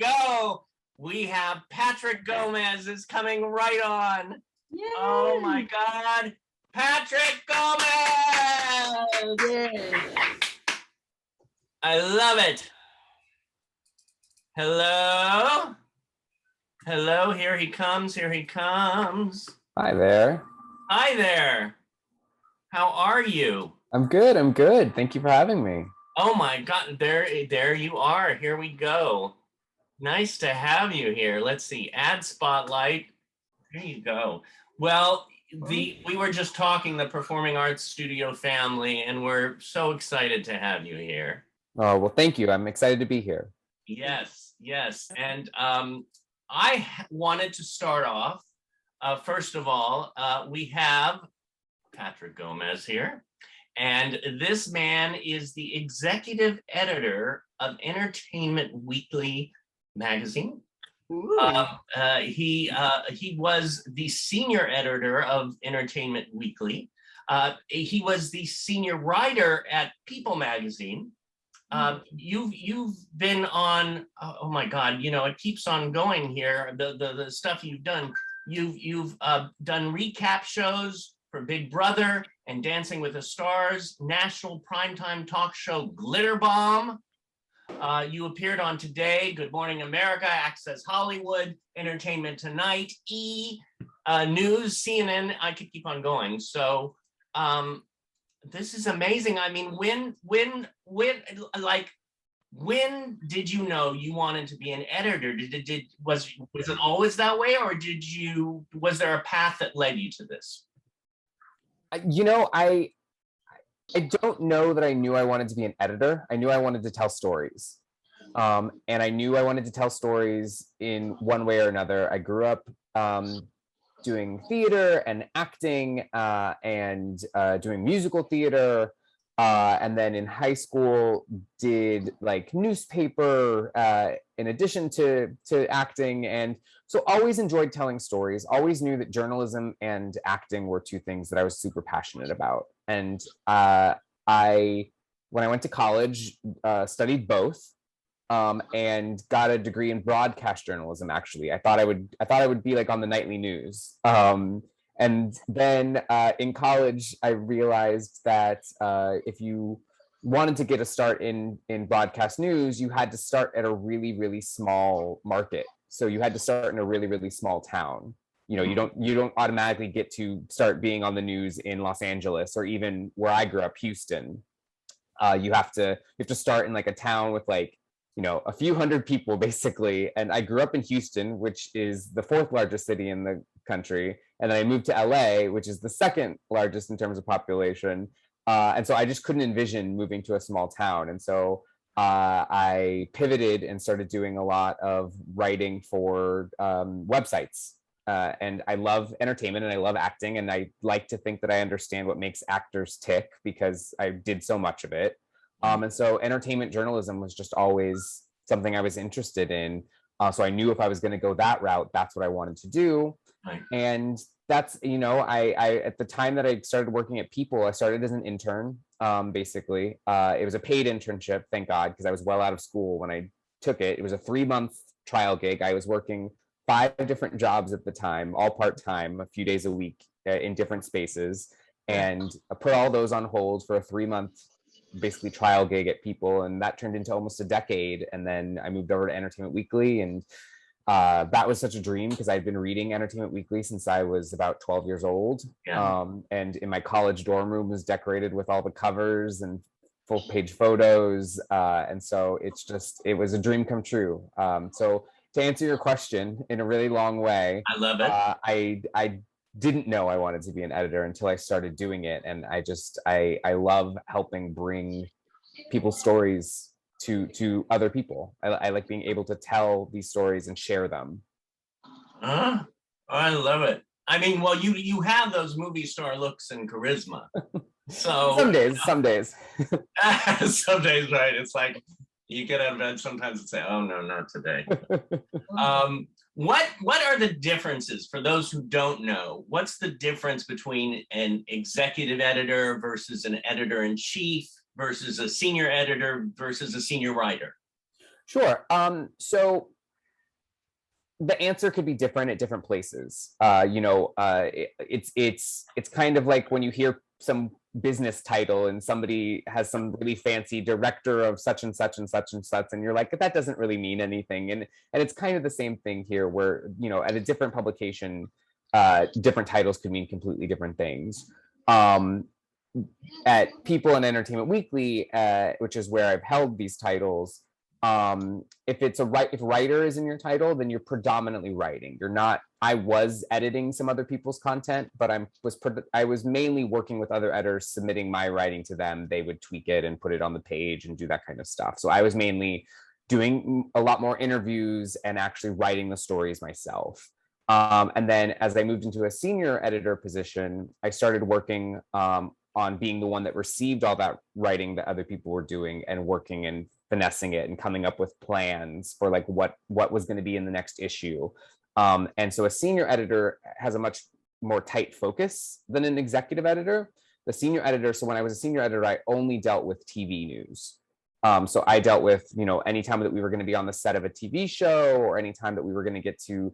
go. We have Patrick Gomez is coming right on. Yay. Oh my God. Patrick Gomez! Yay. I love it. Hello? Hello, here he comes, here he comes. Hi there. Hi there. How are you? I'm good. Thank you for having me. Oh my God, there you are. Here we go. Nice to have you here. Let's see, add spotlight. There you go. Well, we were just talking, the Performing Arts Studio family, and we're so excited to have you here. Oh, well, thank you. I'm excited to be here. Yes. And I wanted to start off, first of all, we have Patrick Gomez here. And this man is the executive editor of Entertainment Weekly magazine. He was the senior editor of Entertainment Weekly. He was the senior writer at People magazine. You've been on, oh my God, you know, it keeps on going here. The stuff you've done. You've done recap shows for Big Brother and Dancing with the Stars, national primetime talk show Glitter Bomb. You appeared on Today, Good Morning America, Access Hollywood, Entertainment Tonight, News, CNN. I could keep on going. So this is amazing. I mean, when did you know you wanted to be an editor? Was it always that way, or was there a path that led you to this? You know, I don't know that I knew I wanted to be an editor. I knew I wanted to tell stories. And I knew I wanted to tell stories in one way or another. I grew up doing theater and acting and doing musical theater. And then in high school did like newspaper in addition to acting. And so always enjoyed telling stories, always knew that journalism and acting were two things that I was super passionate about. And when I went to college, studied both and got a degree in broadcast journalism. Actually, I thought I would be like on the nightly news. And then in college, I realized that if you wanted to get a start in broadcast news, you had to start at a really, really small market. So you had to start in a really, really small town. You know, you don't automatically get to start being on the news in Los Angeles or even where I grew up, Houston. You have to start in like a town with like, you know, a few hundred people basically. And I grew up in Houston, which is the 4th largest city in the country. And then I moved to LA, which is the 2nd largest in terms of population. And so I just couldn't envision moving to a small town. And so I pivoted and started doing a lot of writing for websites. And I love entertainment and I love acting. And I like to think that I understand what makes actors tick because I did so much of it. And so entertainment journalism was just always something I was interested in. So I knew if I was going to go that route, that's what I wanted to do. Right. And that's, you know, I at the time that I started working at People, I started as an intern, basically. It was a paid internship, thank God, because I was well out of school when I took it. It was a 3-month trial gig. I was working 5 different jobs at the time, all part-time, a few days a week in different spaces. And I put all those on hold for a 3-month basically trial gig at People, and that turned into almost a decade. And then I moved over to Entertainment Weekly, and that was such a dream because I'd been reading Entertainment Weekly since I was about 12 years old. And in my college dorm room was decorated with all the covers and full page photos. And so it was a dream come true. So to answer your question in a really long way, I love it. I didn't know I wanted to be an editor until I started doing it. And I love helping bring people's stories to other people. I like being able to tell these stories and share them. I love it. I mean, well, you have those movie star looks and charisma. So some days. Some days, right? It's like you get out of bed sometimes and say, "Oh no, not today." What are the differences for those who don't know? What's the difference between an executive editor versus an editor-in-chief versus a senior editor versus a senior writer? Sure. So the answer could be different at different places. It's kind of like when you hear some business title and somebody has some really fancy director of such and such and such and such, and you're like, that doesn't really mean anything. And it's kind of the same thing here, where at a different publication, different titles could mean completely different things. At People and Entertainment Weekly, which is where I've held these titles, if writer is in your title, then you're predominantly writing. You're not. I was editing some other people's content, but I was mainly working with other editors, submitting my writing to them. They would tweak it and put it on the page and do that kind of stuff. So I was mainly doing a lot more interviews and actually writing the stories myself. And then as I moved into a senior editor position, I started working on being the one that received all that writing that other people were doing, and working and finessing it and coming up with plans for like what was going to be in the next issue. And so a senior editor has a much more tight focus than an executive editor. The senior editor, so when I was a senior editor, I only dealt with TV news. So I dealt with, anytime that we were going to be on the set of a TV show, or anytime that we were going to get to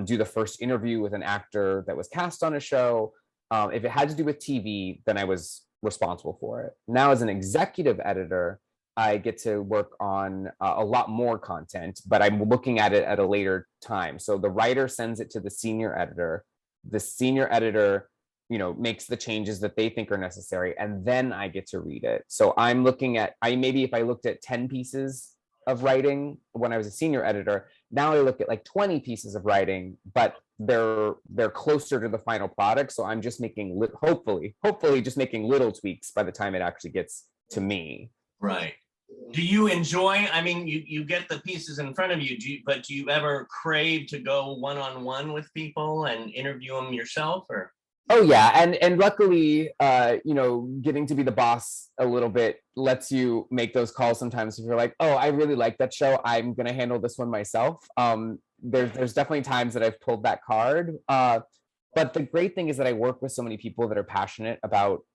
do the first interview with an actor that was cast on a show. If it had to do with TV, then I was responsible for it. Now, as an executive editor, I get to work on a lot more content, but I'm looking at it at a later time. So the writer sends it to the senior editor. The senior editor, makes the changes that they think are necessary, and then I get to read it. So I'm looking at, if I looked at 10 pieces of writing when I was a senior editor, now I look at like 20 pieces of writing, but they're closer to the final product. So I'm just making, hopefully just making little tweaks by the time it actually gets to me. Right. Do you enjoy, you get the pieces in front of you, but do you ever crave to go one-on-one with people and interview them yourself, or? Oh yeah, and luckily, getting to be the boss a little bit lets you make those calls sometimes. If you're like, oh, I really like that show, I'm gonna handle this one myself. There's definitely times that I've pulled that card. But the great thing is that I work with so many people that are passionate about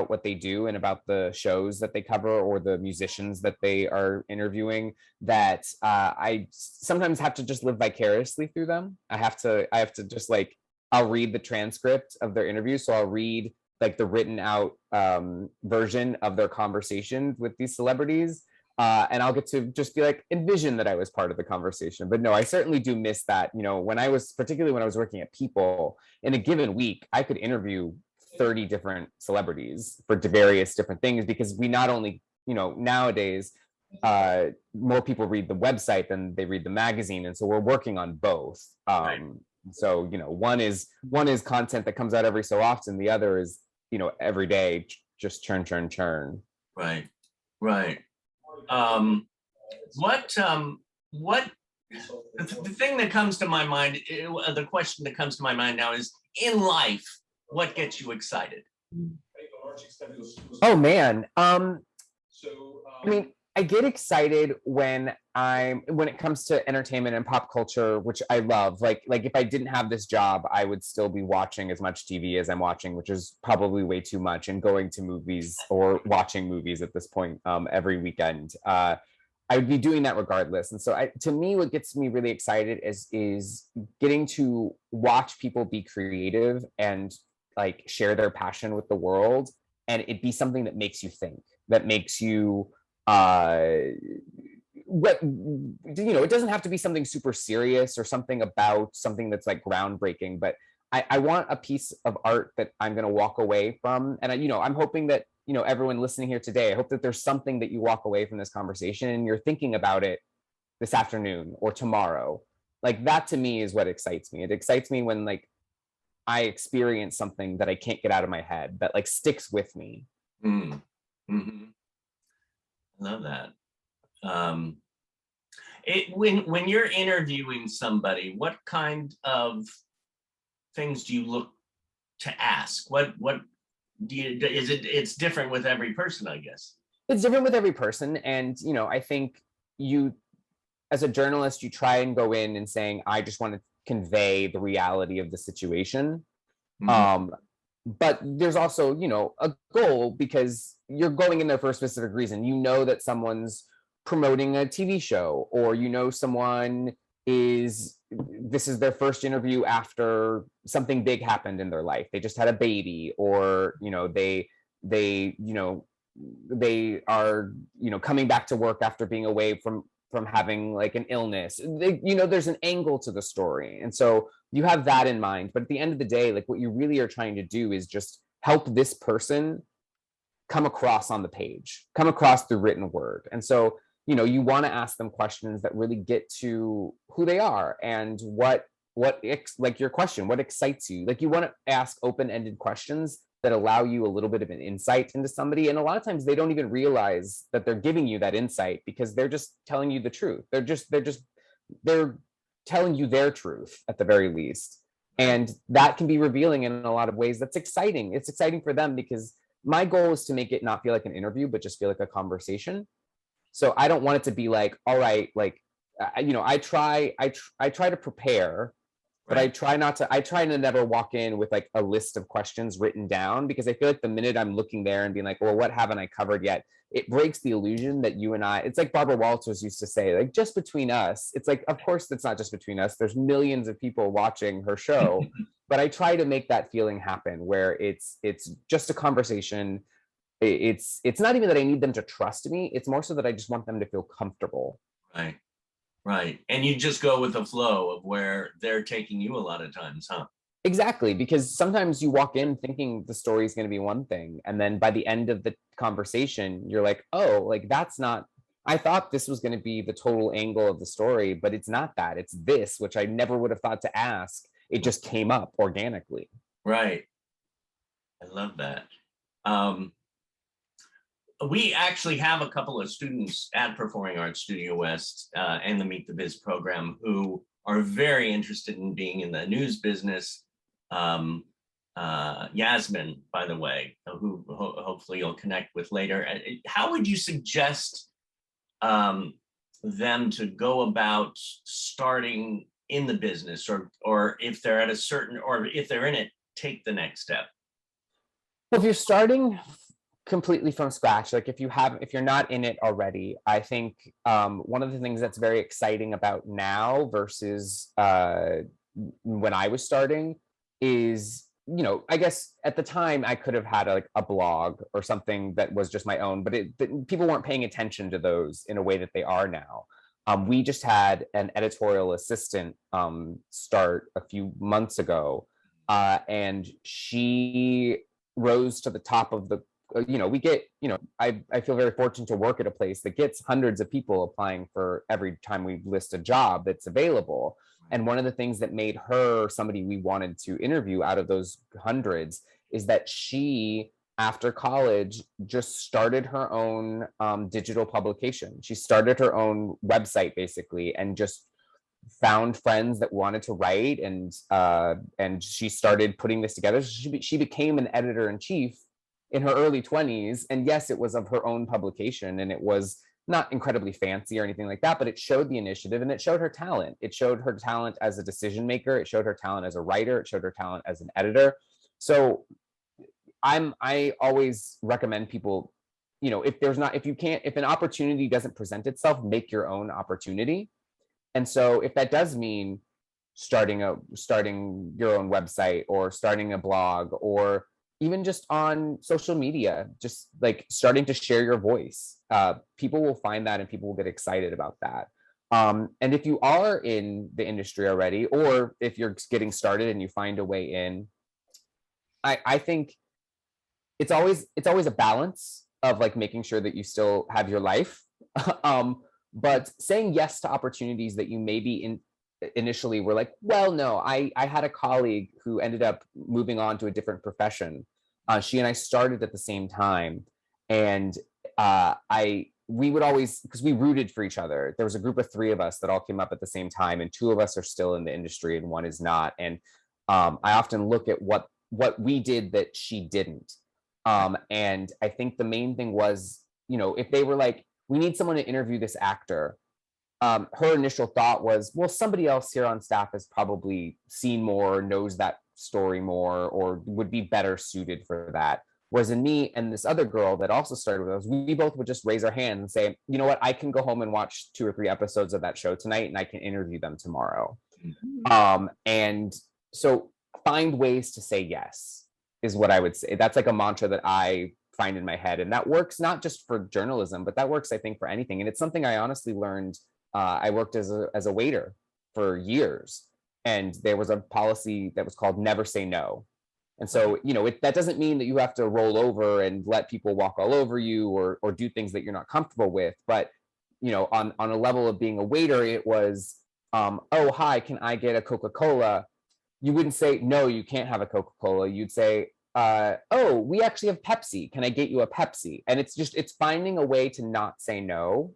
what they do and about the shows that they cover or the musicians that they are interviewing, that I sometimes have to just live vicariously through them. I have to just like, I'll read the transcript of their interview. So I'll read like the written out version of their conversation with these celebrities. And I'll get to just be like, envision that I was part of the conversation. But no, I certainly do miss that. Particularly when I was working at People, in a given week, I could interview 30 different celebrities for various different things, because we not only, nowadays, more people read the website than they read the magazine. And so we're working on both. Right. So, one is content that comes out every so often. The other is, every day, just churn. Right. What the thing that comes to my mind, the question that comes to my mind now is, in life, what gets you excited? Oh man. I get excited when it comes to entertainment and pop culture, which I love. Like if I didn't have this job, I would still be watching as much TV as I'm watching, which is probably way too much, and going to movies or watching movies at this point every weekend. I would be doing that regardless. And so to me, what gets me really excited is getting to watch people be creative and like share their passion with the world, and it be something that makes you think, that makes you it doesn't have to be something super serious or something about something that's like groundbreaking, but I want a piece of art that I'm going to walk away from. And I'm hoping that, everyone listening here today, I hope that there's something that you walk away from this conversation and you're thinking about it this afternoon or tomorrow. Like that to me is what excites me. It excites me when like I experience something that I can't get out of my head, that like sticks with me. Mm-hmm. I love that. When you're interviewing somebody, what kind of things do you look to ask? What do you, it's different with every person, I guess. It's different with every person. And, I think you, as a journalist, you try and go in and saying, I just want to convey the reality of the situation. Mm-hmm. But there's also, a goal, because you're going in there for a specific reason. That someone's promoting a TV show, or someone this is their first interview after something big happened in their life. They just had a baby, or they are coming back to work after being away from having like an illness. There's an angle to the story, and so you have that in mind. But at the end of the day, like, what you really are trying to do is just help this person come across on the page, come across through written word. And so you want to ask them questions that really get to who they are and like your question, what excites you. Like, you want to ask open-ended questions that allow you a little bit of an insight into somebody. And a lot of times they don't even realize that they're giving you that insight, because they're just telling you the truth. They're telling you their truth at the very least. And that can be revealing in a lot of ways. That's exciting. It's exciting for them, because my goal is to make it not feel like an interview, but just feel like a conversation. So I don't want it to be like, all right, like, I try to prepare, but I try to never walk in with like a list of questions written down, because I feel like the minute I'm looking there and being like, well, what haven't I covered yet? It breaks the illusion that you and I, it's like Barbara Walters used to say, like, just between us. It's like, of course, it's not just between us. There's millions of people watching her show, but I try to make that feeling happen where it's just a conversation. It's not even that I need them to trust me. It's more so that I just want them to feel comfortable. Right. Right. And you just go with the flow of where they're taking you a lot of times, huh? Exactly, because sometimes you walk in thinking the story is going to be one thing, and then by the end of the conversation, you're like, oh, like, that's not, I thought this was going to be the total angle of the story, but it's not that. It's this, which I never would have thought to ask. It just came up organically. Right. I love that. We actually have a couple of students at Performing Arts Studio West and the Meet the Biz program who are very interested in being in the news business. Yasmin, by the way, who hopefully you'll connect with later. How would you suggest them to go about starting in the business, or if they're at a certain, or if they're in it, take the next step? Well, if you're starting completely from scratch, like if you're not in it already, I think one of the things that's very exciting about now versus when I was starting is, I guess at the time I could have had a blog or something that was just my own, but people weren't paying attention to those in a way that they are now. We just had an editorial assistant start a few months ago, and she rose to the top of the we get, I feel very fortunate to work at a place that gets hundreds of people applying for every time we list a job that's available. And one of the things that made her somebody we wanted to interview out of those hundreds is that she, after college, just started her own digital publication. She started her own website, basically, and just found friends that wanted to write, and she started putting this together. She became an editor-in-chief in her early 20s. And yes, it was of her own publication, and it was not incredibly fancy or anything like that, but it showed the initiative and it showed her talent. It showed her talent as a decision maker. It showed her talent as a writer. It showed her talent as an editor. So I always recommend people, if an opportunity doesn't present itself, make your own opportunity. And so if that does mean starting your own website, or starting a blog, or even just on social media, just like starting to share your voice, people will find that and people will get excited about that. And if you are in the industry already, or if you're getting started and you find a way in, I think it's always a balance of like making sure that you still have your life, but saying yes to opportunities that you maybe initially were like, well, no. I had a colleague who ended up moving on to a different profession. She and I started at the same time, and we would always, because we rooted for each other. There was a group of 3 of us that all came up at the same time, and 2 of us are still in the industry and 1 is not. And I often look at what we did that she didn't. And I think the main thing was, if they were like, we need someone to interview this actor, her initial thought was, well, somebody else here on staff has probably seen more, knows that story more, or would be better suited for that. Whereas in me and this other girl that also started with us, we both would just raise our hands and say, you know what, I can go home and watch 2 or 3 episodes of that show tonight and I can interview them tomorrow. And so find ways to say yes is what I would say. That's like a mantra that I find in my head. And that works not just for journalism, but that works, I think, for anything. And it's something I honestly learned. I worked as a waiter for years, and there was a policy that was called never say no. And so, that doesn't mean that you have to roll over and let people walk all over you or do things that you're not comfortable with. But, on a level of being a waiter, it was, oh, hi, can I get a Coca-Cola? You wouldn't say, no, you can't have a Coca-Cola. You'd say, oh, we actually have Pepsi. Can I get you a Pepsi? And it's finding a way to not say no.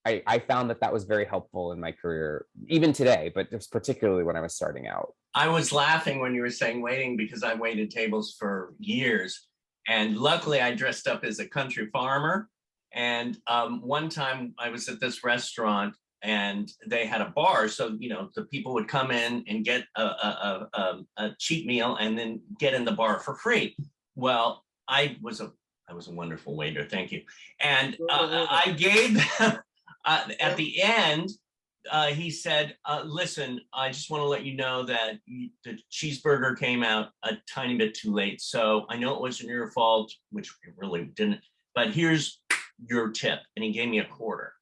I found that was very helpful in my career, even today, but just particularly when I was starting out. I was laughing when you were saying waiting because I waited tables for years. And luckily I dressed up as a country farmer. And one time I was at this restaurant and they had a bar. So, the people would come in and get a cheap meal and then get in the bar for free. Well, I was a wonderful waiter. Thank you. And I gave them, at the end, he said, listen, I just want to let you know that the cheeseburger came out a tiny bit too late. So I know it wasn't your fault, which it really didn't, but here's your tip. And he gave me a quarter.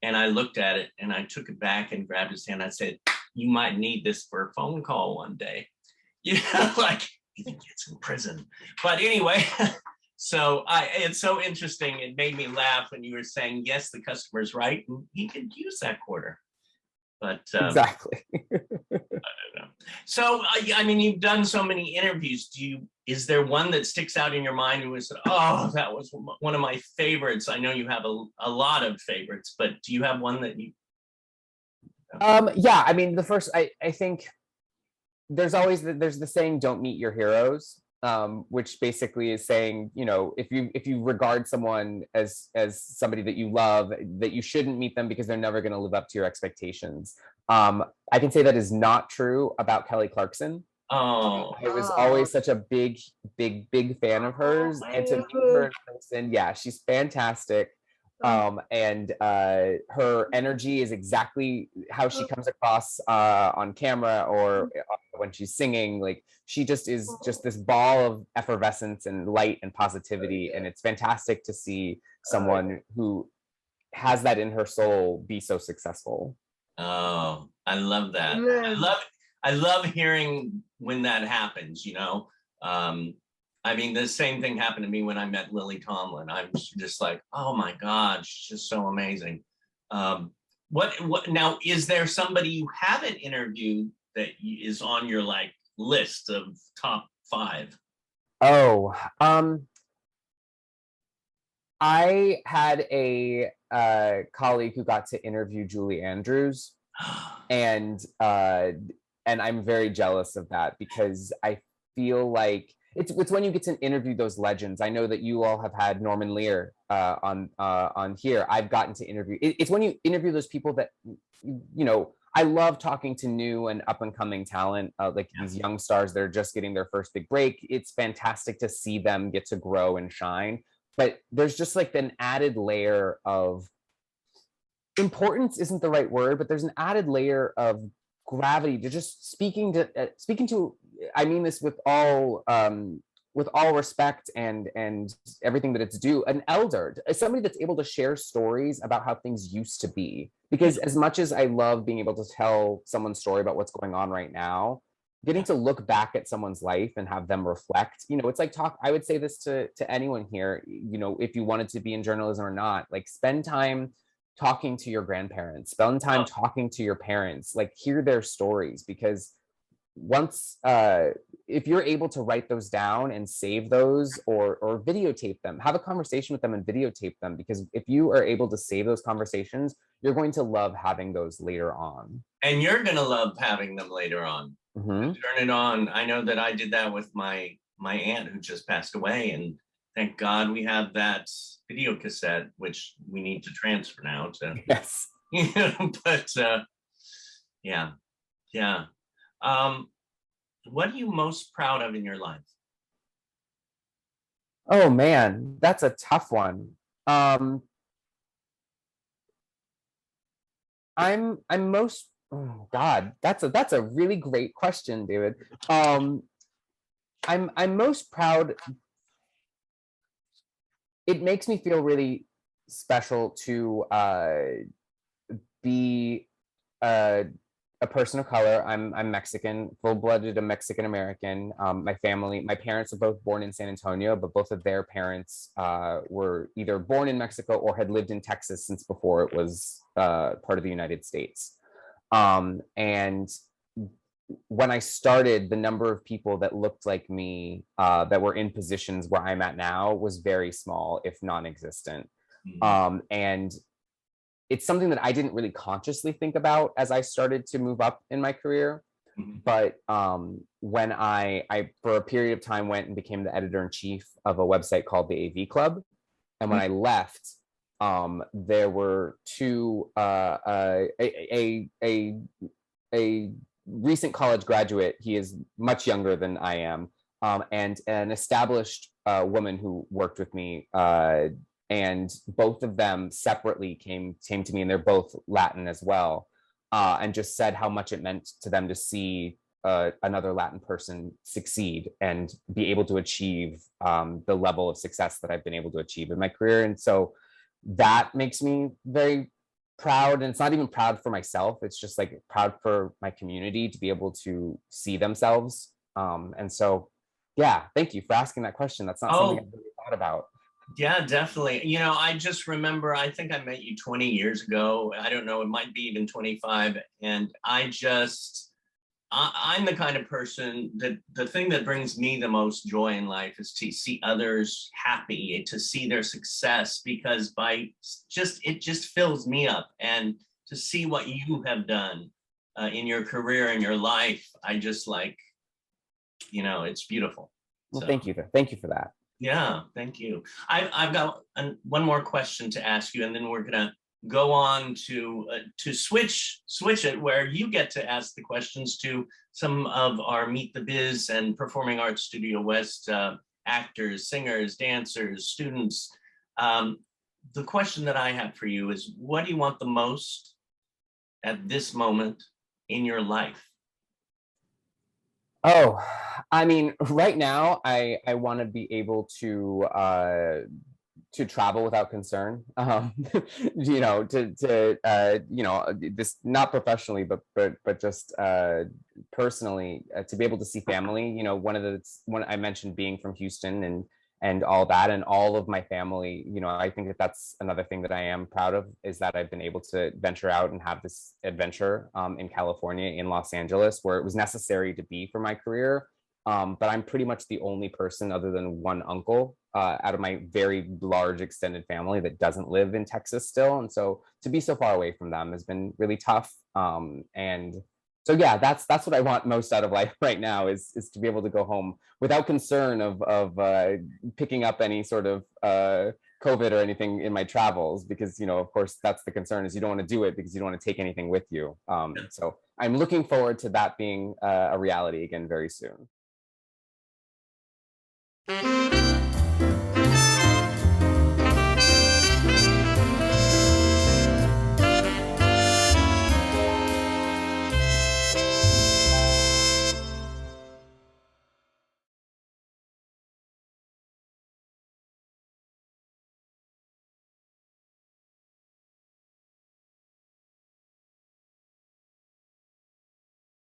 And I looked at it and I took it back and grabbed his hand. I said, you might need this for a phone call one day. Like you think it's in prison. But anyway, so it's so interesting. It made me laugh when you were saying, yes, the customer's right. And he could use that quarter. But exactly. I don't know. So, you've done so many interviews. Is there one that sticks out in your mind and was, oh, that was one of my favorites? I know you have a lot of favorites, but do you have one that you? Yeah, the first, I think there's the saying, don't meet your heroes. Which basically is saying, if you regard someone as somebody that you love, that you shouldn't meet them because they're never going to live up to your expectations. I can say that is not true about Kelly Clarkson. Oh, I was always such a big fan of hers, and to meet her in person, yeah, she's fantastic. And her energy is exactly how she comes across on camera or when she's singing. Like she just is just this ball of effervescence and light and positivity, and it's fantastic to see someone who has that in her soul be so successful. Oh, I love that. I love hearing when that happens, the same thing happened to me when I met Lily Tomlin. I was just like, oh my God, she's just so amazing. What now, is there somebody you haven't interviewed that is on your list of top 5? Oh, I had a colleague who got to interview Julie Andrews, and I'm very jealous of that because I feel like it's when you get to interview those legends. I know that you all have had Norman Lear on here. I've gotten to interview. It's when you interview those people that I love talking to new and up and coming talent, these young stars that are just getting their first big break. It's fantastic to see them get to grow and shine. But there's just an added layer of importance isn't the right word, but there's an added layer of gravity to just speaking to. I mean this with all respect and everything that it's due. An elder, somebody that's able to share stories about how things used to be. Because as much as I love being able to tell someone's story about what's going on right now, getting to look back at someone's life and have them reflect, it's like I would say this to anyone here, if you wanted to be in journalism or not, spend time talking to your grandparents, spend time talking to your parents, hear their stories, because once if you're able to write those down and save those or videotape them, have a conversation with them and videotape them, because if you are able to save those conversations, you're going to love having those later on. And you're going to love having them later on. Mm-hmm. Turn it on. I know that I did that with my aunt who just passed away, and thank God we have that video cassette, which we need to transfer now to. Yes. But yeah. What are you most proud of in your life? Oh man, that's a tough one. Um, I'm most oh God, that's a really great question, David. Um, I'm most proud. It makes me feel really special to be uh, a person of color. I'm Mexican, full-blooded a Mexican American. My family, my parents are both born in San Antonio, but both of their parents were either born in Mexico or had lived in Texas since before it was part of the United States. And when I started, the number of people that looked like me that were in positions where I'm at now was very small, if non-existent. Mhm. And it's something that I didn't really consciously think about as I started to move up in my career. Mhm. But when I, for a period of time, went and became the editor in chief of a website called the AV Club, and when I left, there were two a recent college graduate. He is much younger than I am, and an established woman who worked with me. And both of them separately came to me, and they're both Latin as well, and just said how much it meant to them to see another Latin person succeed and be able to achieve the level of success that I've been able to achieve in my career. And so that makes me very proud. And it's not even proud for myself, it's just like proud for my community to be able to see themselves. And so yeah, thank you for asking that question. That's not something I've Oh, really thought about. yeah, definitely. I just remember, I think I met you 20 years ago. I don't know, it might be even 25. And I'm the kind of person that the thing that brings me the most joy in life is to see others happy, to see their success, because it just fills me up. And to see what you have done in your career and your life, I just like, it's beautiful. Well, So. thank you for that. Yeah, thank you. I've got one more question to ask you, and then we're gonna go on to switch it where you get to ask the questions to some of our Meet the Biz and Performing Arts Studio West actors, singers, dancers, students. Um, the question that I have for you is, what do you want the most at this moment in your life? Oh, I mean, right now I want to be able to travel without concern. This not professionally, but just personally, to be able to see family. One I mentioned being from Houston and all that, and all of my family. I think that that's another thing that I am proud of, is that I've been able to venture out and have this adventure in California, in Los Angeles, where it was necessary to be for my career. But I'm pretty much the only person, other than one uncle, out of my very large extended family, that doesn't live in Texas still. And so to be so far away from them has been really tough. And so yeah, that's what I want most out of life right now, is to be able to go home without concern of picking up any sort of COVID or anything in my travels, because of course that's the concern, is you don't want to do it because you don't want to take anything with you. So I'm looking forward to that being a reality again very soon.